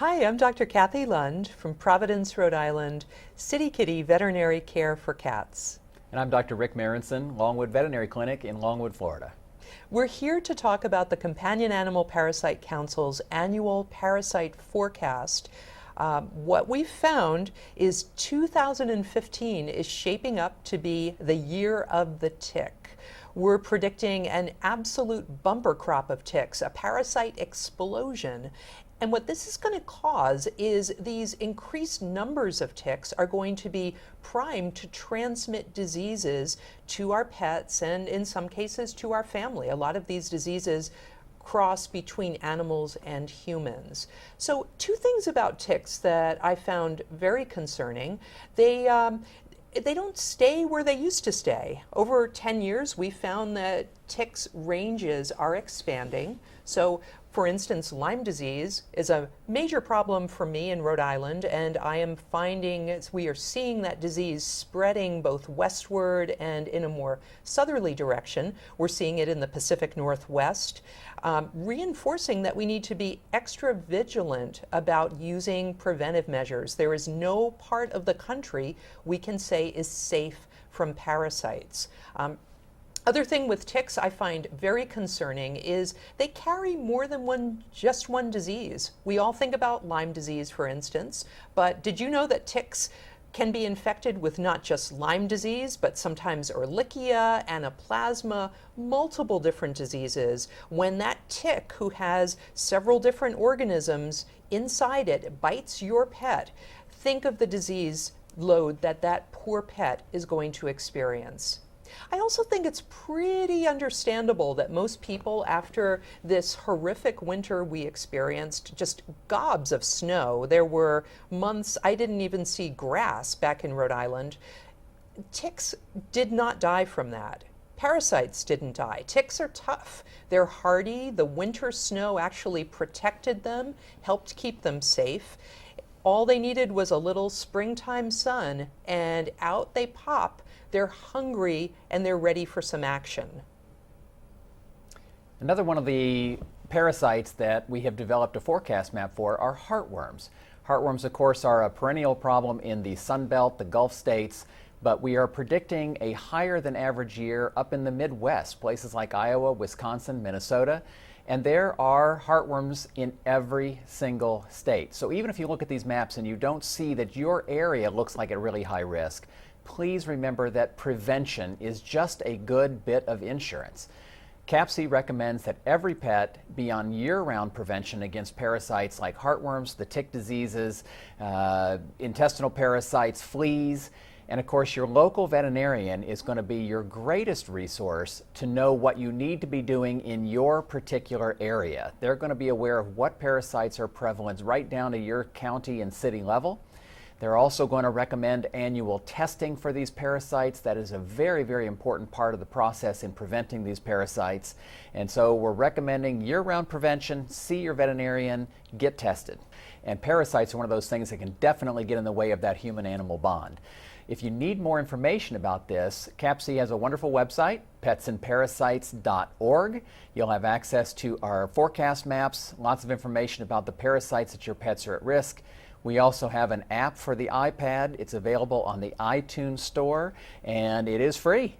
Hi, I'm Dr. Kathy Lund from Providence, Rhode Island, City Kitty Veterinary Care for Cats. And I'm Dr. Rick Marinson, Longwood Veterinary Clinic in Longwood, Florida. We're here to talk about the Companion Animal Parasite Council's annual Parasite Forecast. What we've found is 2015 is shaping up to be the year of the tick. We're predicting an absolute bumper crop of ticks, a parasite explosion. And what this is going to cause is these increased numbers of ticks are going to be primed to transmit diseases to our pets and in some cases to our family. A lot of these diseases cross between animals and humans. So two things about ticks that I found very concerning. They don't stay where they used to stay. Over 10 years, we found that ticks' ranges are expanding. So, for instance, Lyme disease is a major problem for me in Rhode Island, and I am finding we are seeing that disease spreading both westward and in a more southerly direction. We're seeing it in the Pacific Northwest, reinforcing that we need to be extra vigilant about using preventive measures. There is no part of the country we can say is safe from parasites. Other thing with ticks I find very concerning is they carry more than just one disease. We all think about Lyme disease, for instance, but did you know that ticks can be infected with not just Lyme disease, but sometimes Ehrlichia, Anaplasma, multiple different diseases? When that tick, who has several different organisms inside it, bites your pet, think of the disease load that that poor pet is going to experience. I also think it's pretty understandable that most people, after this horrific winter we experienced, just gobs of snow, there were months I didn't even see grass back in Rhode Island. Ticks did not die from that. Parasites didn't die. Ticks are tough. They're hardy. The winter snow actually protected them, helped keep them safe. All they needed was a little springtime sun, and out they pop. They're hungry and they're ready for some action. Another one of the parasites that we have developed a forecast map for are heartworms. Heartworms, of course, are a perennial problem in the Sun Belt, the Gulf states, but we are predicting a higher than average year up in the Midwest, places like Iowa, Wisconsin, Minnesota. And there are heartworms in every single state. So even if you look at these maps and you don't see that your area looks like a really high risk, please remember that prevention is just a good bit of insurance. CAPC recommends that every pet be on year-round prevention against parasites like heartworms, the tick diseases, intestinal parasites, fleas. And of course, your local veterinarian is going to be your greatest resource to know what you need to be doing in your particular area. They're going to be aware of what parasites are prevalent right down to your county and city level. They're also going to recommend annual testing for these parasites. That is a very, very important part of the process in preventing these parasites. And so we're recommending year-round prevention. See your veterinarian, get tested. And parasites are one of those things that can definitely get in the way of that human-animal bond. If you need more information about this, CAPC has a wonderful website, petsandparasites.org. You'll have access to our forecast maps, lots of information about the parasites that your pets are at risk. We also have an app for the iPad. It's available on the iTunes Store, and it is free.